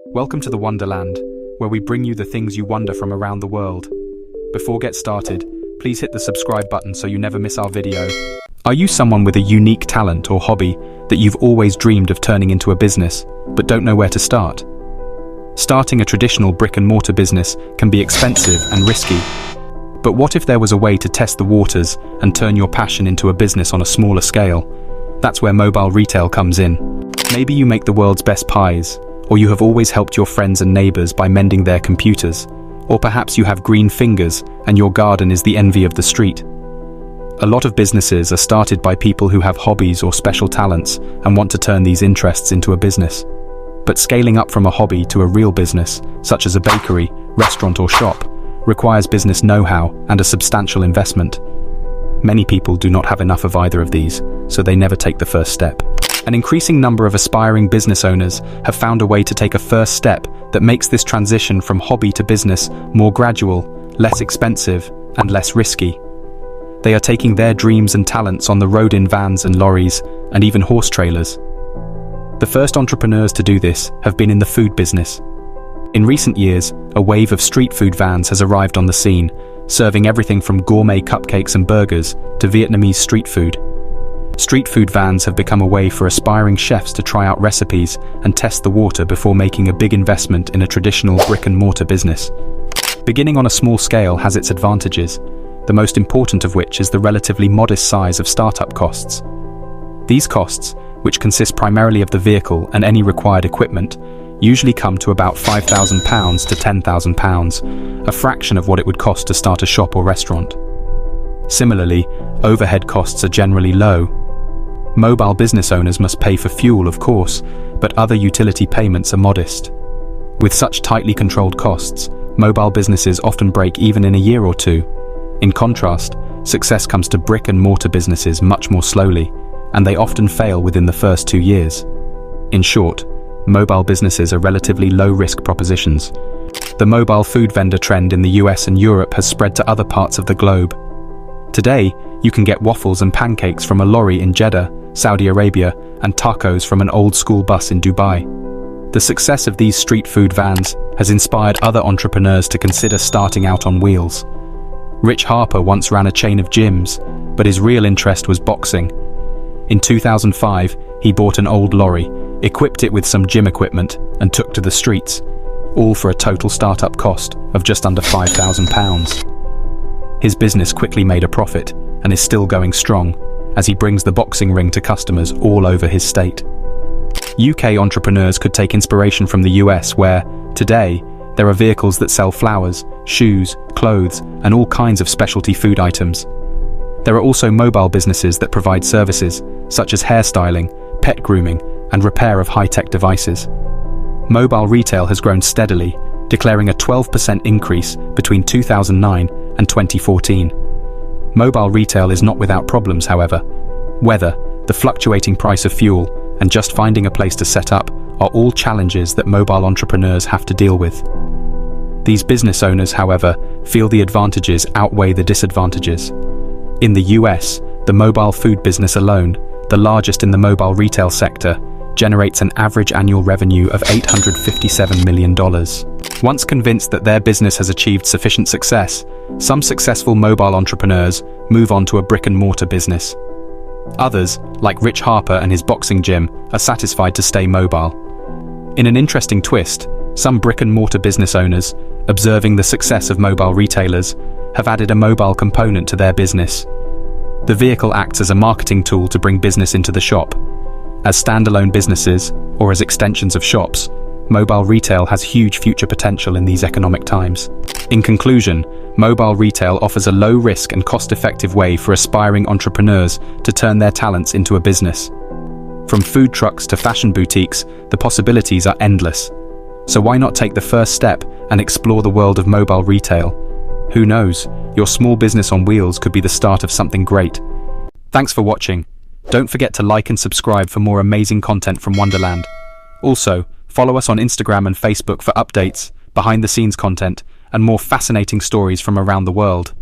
Welcome to the Wonderland, where we bring you the things you wonder from around the world. Before get started, please hit the subscribe button so you never miss our video. Are you someone with a unique talent or hobby that you've always dreamed of turning into a business, but don't know where to start? Starting a traditional brick-and-mortar business can be expensive and risky. But what if there was a way to test the waters and turn your passion into a business on a smaller scale? That's where mobile retail comes in. Maybe you make the world's best pies, or you have always helped your friends and neighbors by mending their computers, or perhaps you have green fingers and your garden is the envy of the street. A lot of businesses are started by people who have hobbies or special talents and want to turn these interests into a business. But scaling up from a hobby to a real business, such as a bakery, restaurant or shop, requires business know-how and a substantial investment. Many people do not have enough of either of these, so they never take the first step. An increasing number of aspiring business owners have found a way to take a first step that makes this transition from hobby to business more gradual, less expensive, and less risky. They are taking their dreams and talents on the road in vans and lorries, and even horse trailers. The first entrepreneurs to do this have been in the food business. In recent years, a wave of street food vans has arrived on the scene, serving everything from gourmet cupcakes and burgers to Vietnamese street food. Street food vans have become a way for aspiring chefs to try out recipes and test the water before making a big investment in a traditional brick-and-mortar business. Beginning on a small scale has its advantages, the most important of which is the relatively modest size of startup costs. These costs, which consist primarily of the vehicle and any required equipment, usually come to about £5,000 to £10,000, a fraction of what it would cost to start a shop or restaurant. Similarly, overhead costs are generally low. Mobile business owners must pay for fuel, of course, but other utility payments are modest. With such tightly controlled costs, mobile businesses often break even in a year or two. In contrast, success comes to brick-and-mortar businesses much more slowly, and they often fail within the first 2 years. In short, mobile businesses are relatively low-risk propositions. The mobile food vendor trend in the US and Europe has spread to other parts of the globe. Today, you can get waffles and pancakes from a lorry in Jeddah, Saudi Arabia, and tacos from an old-school bus in Dubai. The success of these street food vans has inspired other entrepreneurs to consider starting out on wheels. Rich Harper once ran a chain of gyms, but his real interest was boxing. In 2005, he bought an old lorry, equipped it with some gym equipment, and took to the streets, all for a total startup cost of just under £5,000. His business quickly made a profit and is still going strong as he brings the boxing ring to customers all over his state. UK entrepreneurs could take inspiration from the US, where, today, there are vehicles that sell flowers, shoes, clothes, and all kinds of specialty food items. There are also mobile businesses that provide services, such as hairstyling, pet grooming, and repair of high-tech devices. Mobile retail has grown steadily, declaring a 12% increase between 2009 and 2014. Mobile retail is not without problems, however. Weather, the fluctuating price of fuel, and just finding a place to set up are all challenges that mobile entrepreneurs have to deal with. These business owners, however, feel the advantages outweigh the disadvantages. In the US, the mobile food business alone, the largest in the mobile retail sector, generates an average annual revenue of $857 million. Once convinced that their business has achieved sufficient success, some successful mobile entrepreneurs move on to a brick-and-mortar business. Others, like Rich Harper and his boxing gym, are satisfied to stay mobile. In an interesting twist, some brick-and-mortar business owners, observing the success of mobile retailers, have added a mobile component to their business. The vehicle acts as a marketing tool to bring business into the shop. As standalone businesses, or as extensions of shops, mobile retail has huge future potential in these economic times. In conclusion, mobile retail offers a low-risk and cost-effective way for aspiring entrepreneurs to turn their talents into a business. From food trucks to fashion boutiques, the possibilities are endless. So why not take the first step and explore the world of mobile retail? Who knows, your small business on wheels could be the start of something great. Thanks for watching. Don't forget to like and subscribe for more amazing content from Wonderland. Also, follow us on Instagram and Facebook for updates, behind-the-scenes content, and more fascinating stories from around the world.